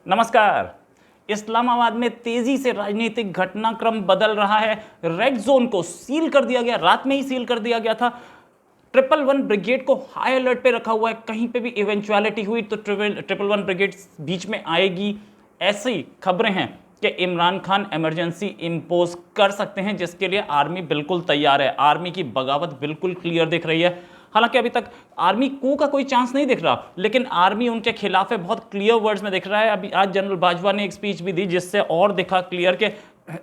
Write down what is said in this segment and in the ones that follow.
नमस्कार। इस्लामाबाद में तेजी से राजनीतिक घटनाक्रम बदल रहा है। रेड जोन को सील कर दिया गया, रात में ही सील कर दिया गया था। 111 ब्रिगेड को हाई अलर्ट पे रखा हुआ है। कहीं पे भी इवेंचुअलिटी हुई तो 111 ब्रिगेड बीच में आएगी। ऐसी खबरें हैं कि इमरान खान इमरजेंसी इंपोज कर सकते हैं, जिसके लिए आर्मी बिल्कुल तैयार है। आर्मी की बगावत बिल्कुल क्लियर दिख रही है। हालांकि अभी तक आर्मी को का कोई चांस नहीं दिख रहा, लेकिन आर्मी उनके खिलाफ है, बहुत क्लियर वर्ड्स में दिख रहा है। अभी आज जनरल बाजवा ने एक स्पीच भी दी जिससे और दिखा क्लियर कि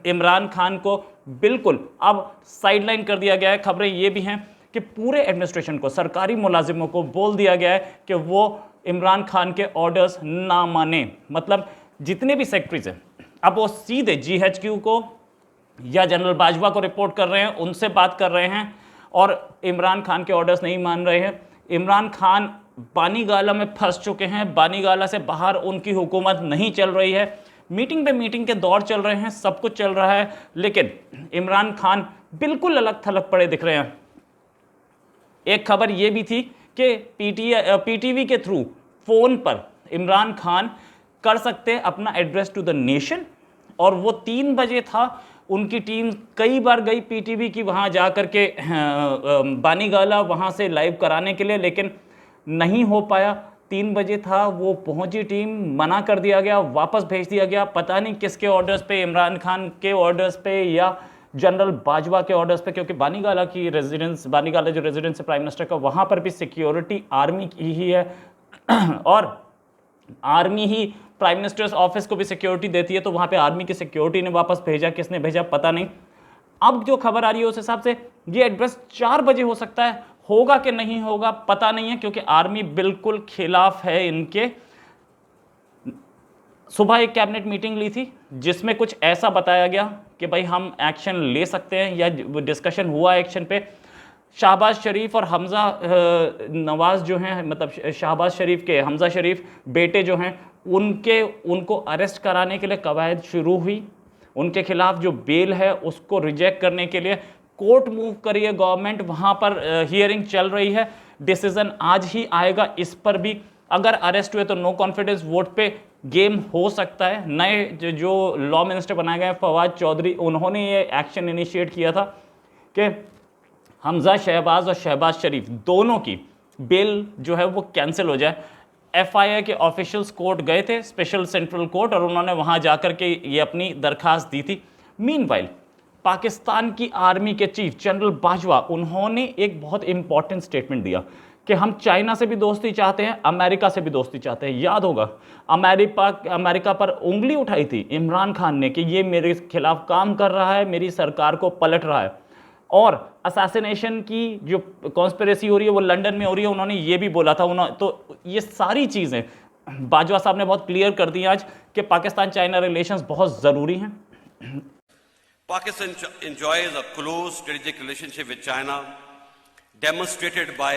इमरान खान को बिल्कुल अब साइडलाइन कर दिया गया है। खबरें ये भी हैं कि पूरे एडमिनिस्ट्रेशन को, सरकारी मुलाजिमों को बोल दिया गया है कि वो इमरान खान के ऑर्डर्स ना माने। मतलब जितने भी सेक्रेटरीज हैं अब वो सीधे GHQ को या जनरल बाजवा को रिपोर्ट कर रहे हैं, उनसे बात कर रहे हैं और इमरान खान के ऑर्डर्स नहीं मान रहे हैं। इमरान खान बानीगाला में फंस चुके हैं। बानीगाला से बाहर उनकी हुकूमत नहीं चल रही है। मीटिंग पे मीटिंग के दौर चल रहे हैं, सब कुछ चल रहा है, लेकिन इमरान खान बिल्कुल अलग थलग पड़े दिख रहे हैं। एक खबर यह भी थी कि PTV के थ्रू फोन पर इमरान खान कर सकते अपना एड्रेस टू द नेशन, और वो 3 बजे था। उनकी टीम कई बार गई PTV की वहाँ जा कर के बानीगाला वहाँ से लाइव कराने के लिए, लेकिन नहीं हो पाया। 3 बजे था, वो पहुँची टीम, मना कर दिया गया, वापस भेज दिया गया। पता नहीं किसके ऑर्डर्स पे, इमरान खान के ऑर्डर्स पे या जनरल बाजवा के ऑर्डर्स पे, क्योंकि बानीगाला जो रेजिडेंस है प्राइम मिनिस्टर का, वहाँ पर भी सिक्योरिटी आर्मी की ही है और आर्मी ही प्राइम मिनिस्टर्स ऑफिस को भी सिक्योरिटी देती है। तो वहां पे आर्मी की सिक्योरिटी ने वापस भेजा, किसने भेजा पता नहीं। अब जो खबर आ रही है उस हिसाब से ये एड्रेस 4 बजे हो सकता है, होगा कि नहीं होगा पता नहीं है, क्योंकि आर्मी बिल्कुल खिलाफ है इनके। सुबह एक कैबिनेट मीटिंग ली थी जिसमें कुछ ऐसा बताया गया कि भाई हम एक्शन ले सकते हैं, या डिस्कशन हुआ एक्शन पे। शहबाज शरीफ और हमजा नवाज जो हैं, मतलब शहबाज शरीफ के हमजा शरीफ बेटे जो हैं, उनको अरेस्ट कराने के लिए कवायद शुरू हुई। उनके खिलाफ जो बेल है उसको रिजेक्ट करने के लिए कोर्ट मूव करिए गवर्नमेंट, वहाँ पर हियरिंग चल रही है। डिसीजन आज ही आएगा इस पर भी। अगर अरेस्ट हुए तो नो कॉन्फिडेंस वोट पे गेम हो सकता है। नए जो लॉ मिनिस्टर बनाए गए फवाद चौधरी, उन्होंने ये एक्शन इनिशिएट किया था कि हमजा शहबाज और शहबाज शरीफ दोनों की बेल जो है वो कैंसिल हो जाए। FIA के ऑफिशियल्स कोर्ट गए थे, स्पेशल सेंट्रल कोर्ट, और उन्होंने वहां जाकर के ये अपनी दरखास्त दी थी। मीनवाइल पाकिस्तान की आर्मी के चीफ जनरल बाजवा, उन्होंने एक बहुत इंपॉर्टेंट स्टेटमेंट दिया कि हम चाइना से भी दोस्ती चाहते हैं, अमेरिका से भी दोस्ती चाहते हैं। याद होगा अमेरिका पर उंगली उठाई थी इमरान खान ने कि ये मेरे खिलाफ काम कर रहा है, मेरी सरकार को पलट रहा है। और असैसिनेशन की जो कॉन्स्पिरेसी हो रही है वो लंदन में हो रही है, उन्होंने ये भी बोला था। तो ये सारी चीज़ें बाजवा साहब ने बहुत क्लियर कर दी आज कि पाकिस्तान चाइना रिलेशंस बहुत ज़रूरी हैं। Pakistan enjoys a close strategic relationship with China, demonstrated by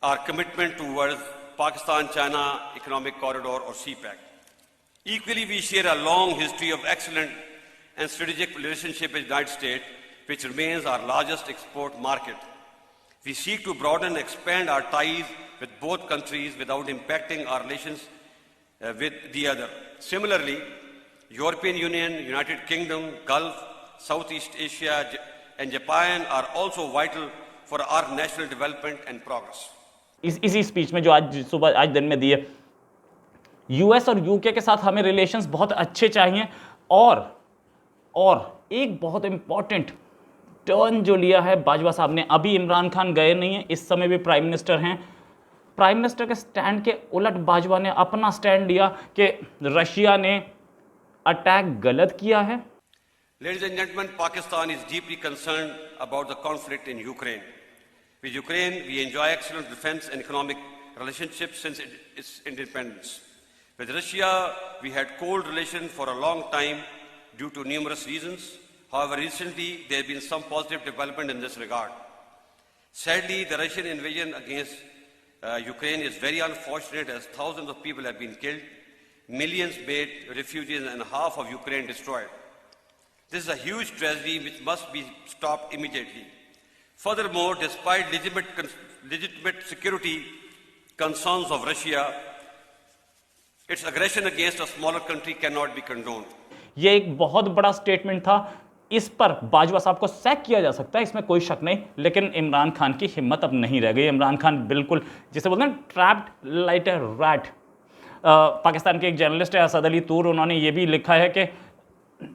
our commitment towards Pakistan-China Economic Corridor or CPEC. Equally, we share a long history of excellent and strategic relationship with the United States, which remains our largest export market. We seek to broaden and expand our ties with both countries without impacting our relations with the other. Similarly, European Union, United Kingdom, Gulf, Southeast Asia, and Japan are also vital for our national development and progress. इसी speech में जो आज दिन में दी है, US और UK के साथ हमें रिलेशंस बहुत अच्छे चाहिए। और एक बहुत इंपॉर्टेंट टर्न जो लिया है बाजवा साहब ने, अभी इमरान खान गए नहीं हैं, इस समय भी प्राइम मिनिस्टर हैं। प्राइम मिनिस्टर के स्टैंड के उलट बाजवा ने अपना स्टैंड लिया कि रशिया ने अटैक गलत किया है। Ladies and gentlemen, Pakistan is deeply concerned about the conflict in Ukraine. With Ukraine, we enjoy excellent defense and economic relationships since its independence. With Russia, we had cold relations for a long time due to numerous reasons. However, recently there has been some positive development in this regard. Sadly, the Russian invasion against Ukraine is very unfortunate, as thousands of people have been killed, millions made refugees, and half of Ukraine destroyed. This is a huge tragedy which must be stopped immediately. Furthermore, despite legitimate security concerns of Russia, Its aggression against a smaller country cannot be condoned. ये एक बहुत बड़ा statement था, इस पर बाजवा साहब को sac किया जा सकता है, इसमें कोई शक नहीं, लेकिन इमरान खान की हिम्मत अब नहीं रह गई। इमरान खान बिल्कुल जिसे बोलते हैं trapped like a rat. Pakistan के एक जर्नलिस्ट है असद अली तूर, उन्होंने ये भी लिखा है कि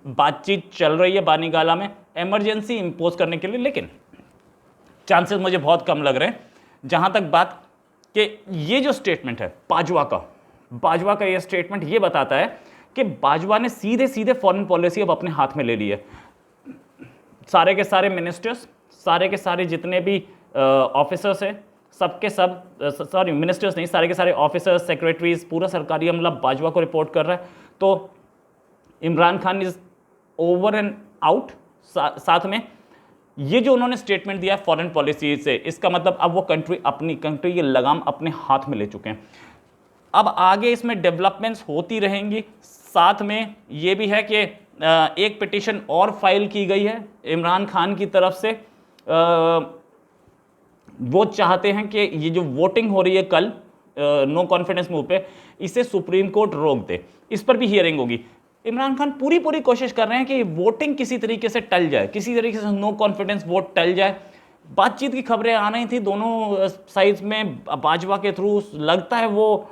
बातचीत चल रही है बानी गाला में इमरजेंसी इंपोज करने के लिए, लेकिन चांसेस मुझे बहुत कम लग रहे हैं। जहां तक बात कि ये जो स्टेटमेंट है बाजवा का ये स्टेटमेंट ये बताता है कि बाजवा ने सीधे सीधे फॉरेन पॉलिसी अब अपने हाथ में ले ली है। सारे के सारे मिनिस्टर्स, सारे के सारे जितने भी ऑफिसर्स हैं, सबके सब सॉरी मिनिस्टर्स नहीं, सारे के सारे ऑफिसर्स, सेक्रेटरीज, पूरा सरकारी अमला बाजवा को रिपोर्ट कर रहा है। तो Imran Khan is over and out. साथ में ये जो उन्होंने स्टेटमेंट दिया है फॉरेन पॉलिसी से, इसका मतलब अब वो अपनी कंट्री की लगाम अपने हाथ में ले चुके हैं। अब आगे इसमें डेवलपमेंट्स होती रहेंगी। साथ में ये भी है कि एक पिटीशन और फाइल की गई है इमरान खान की तरफ से। वो चाहते हैं कि ये जो वोटिंग हो रही है कल नो कॉन्फिडेंस मूव पे, इसे सुप्रीम कोर्ट रोक दे। इस पर भी हियरिंग होगी। इमरान खान पूरी कोशिश कर रहे हैं कि वोटिंग किसी तरीके से टल जाए, किसी तरीके से नो कॉन्फिडेंस वोट टल जाए। बातचीत की खबरें आ रही थी दोनों साइड्स में बाजवा के थ्रू, लगता है वो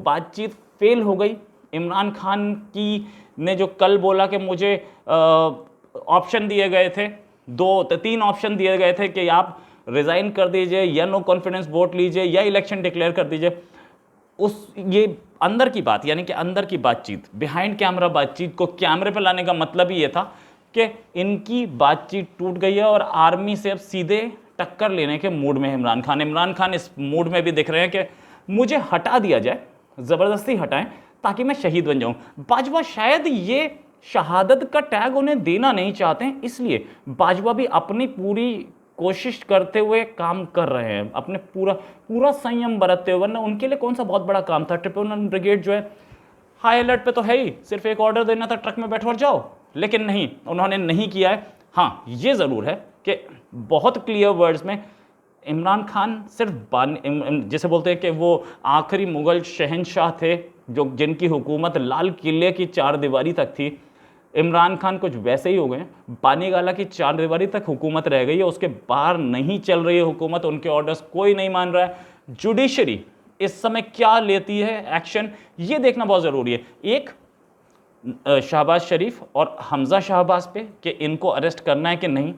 बातचीत फेल हो गई। इमरान खान की ने जो कल बोला कि मुझे ऑप्शन दिए गए थे, 2-3 ऑप्शन दिए गए थे कि आप रिजाइन कर दीजिए या नो कॉन्फिडेंस वोट लीजिए या इलेक्शन डिक्लेयर कर दीजिए। ये अंदर की बात, यानी कि अंदर की बातचीत, बिहाइंड कैमरा बातचीत को कैमरे पर लाने का मतलब ही ये था कि इनकी बातचीत टूट गई है और आर्मी से अब सीधे टक्कर लेने के मूड में है इमरान खान इस मूड में भी दिख रहे हैं कि मुझे हटा दिया जाए, ज़बरदस्ती हटाएं ताकि मैं शहीद बन जाऊं। बाजवा शायद ये शहादत का टैग उन्हें देना नहीं चाहते हैं, इसलिए बाजवा भी अपनी पूरी कोशिश करते हुए काम कर रहे हैं, अपने पूरा संयम बरतते हुए। वरना उनके लिए कौन सा बहुत बड़ा काम था। 111 ब्रिगेड जो है हाई अलर्ट पे तो है ही, सिर्फ एक ऑर्डर देना था, ट्रक में बैठो और जाओ, लेकिन नहीं, उन्होंने नहीं किया है। हाँ, ये ज़रूर है कि बहुत क्लियर वर्ड्स में इमरान खान सिर्फ जैसे बोलते हैं कि वो आखिरी मुगल शहंशाह थे जिनकी हुकूमत लाल किले की 4 दीवारी तक थी। इमरान खान कुछ वैसे ही हो गए, बानी गाला की 4 दीवारी तक हुकूमत रह गई है, उसके बाहर नहीं चल रही है हुकूमत, उनके ऑर्डर्स कोई नहीं मान रहा है। जुडिशरी इस समय क्या लेती है एक्शन, ये देखना बहुत ज़रूरी है। एक शहबाज शरीफ और हमजा शहबाज पे कि इनको अरेस्ट करना है कि नहीं।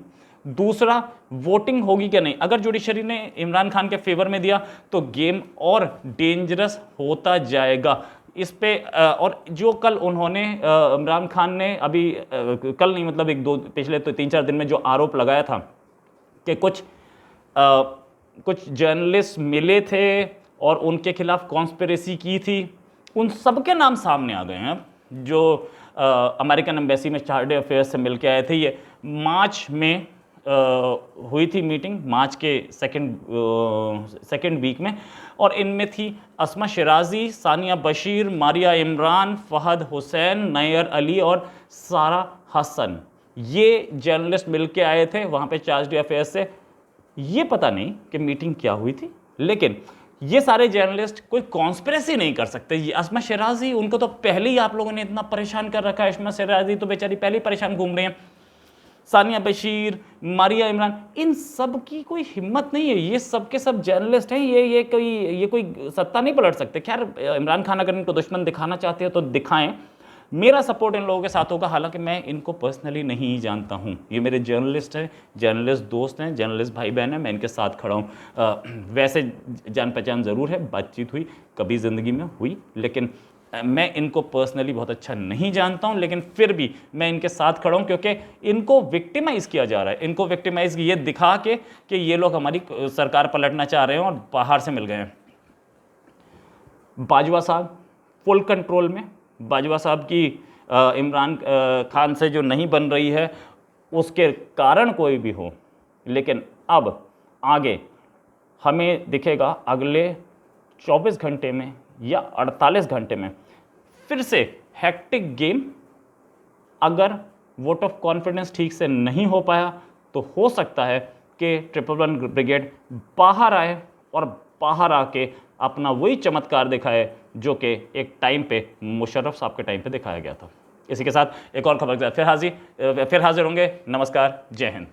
दूसरा, वोटिंग होगी कि नहीं। अगर जुडिशरी ने इमरान खान के फेवर में दिया तो गेम और डेंजरस होता जाएगा। इस पे और जो कल उन्होंने इमरान खान ने अभी कल नहीं मतलब पिछले 3-4 दिन में जो आरोप लगाया था कि कुछ जर्नलिस्ट मिले थे और उनके खिलाफ कॉन्स्पिरेसी की थी, उन सबके नाम सामने आ गए हैं। जो अमेरिकन एम्बेसी में चार्टर्ड अफेयर्स से मिल के आए थे, ये मार्च में हुई थी मीटिंग, मार्च के सेकेंड वीक में, और इनमें थी अस्मा शिराजी, सानिया बशीर, मारिया इमरान, फहद हुसैन, नैयर अली और सारा हसन। ये जर्नलिस्ट मिल के आए थे वहाँ पे चार्टर्ड अफेयर्स से। ये पता नहीं कि मीटिंग क्या हुई थी, लेकिन ये सारे जर्नलिस्ट कोई कॉन्स्पिरेसी नहीं कर सकते। ये अस्मा शिराजी, उनको तो पहले ही आप लोगों ने इतना परेशान कर रखा है। अस्मा शिराजी तो बेचारी पहले ही परेशान घूम रही हैं। सानिया बशीर, मारिया इमरान, इन सब की कोई हिम्मत नहीं है। ये सब के सब जर्नलिस्ट हैं, ये कोई सत्ता नहीं पलट सकते। खैर, इमरान खान अगर इनको दुश्मन दिखाना चाहते हैं तो दिखाएं। मेरा सपोर्ट इन लोगों के साथ होगा, हालांकि मैं इनको पर्सनली नहीं जानता हूं। ये मेरे जर्नलिस्ट हैं, जर्नलिस्ट दोस्त हैं, जर्नलिस्ट भाई बहन हैं, मैं इनके साथ खड़ा हूं। वैसे जान पहचान ज़रूर है, बातचीत हुई कभी ज़िंदगी में हुई, लेकिन मैं इनको पर्सनली बहुत अच्छा नहीं जानता हूं। लेकिन फिर भी मैं इनके साथ खड़ा हूं क्योंकि इनको विक्टिमाइज़ किया जा रहा है। इनको विक्टिमाइज़ ये दिखा के कि ये लोग हमारी सरकार पलटना चाह रहे हैं और बाहर से मिल गए हैं। बाजवा साहब फुल कंट्रोल में। बाजवा साहब की इमरान खान से जो नहीं बन रही है उसके कारण कोई भी हो, लेकिन अब आगे हमें दिखेगा अगले 24 घंटे में या 48 घंटे में फिर से हैक्टिक गेम। अगर वोट ऑफ कॉन्फिडेंस ठीक से नहीं हो पाया तो हो सकता है कि 111 ब्रिगेड बाहर आए और बाहर आके अपना वही चमत्कार दिखाए जो कि एक टाइम पे मुशर्रफ साहब के टाइम पे दिखाया गया था। इसी के साथ एक और खबर के साथ फिर हाजिर होंगे। नमस्कार, जय हिंद।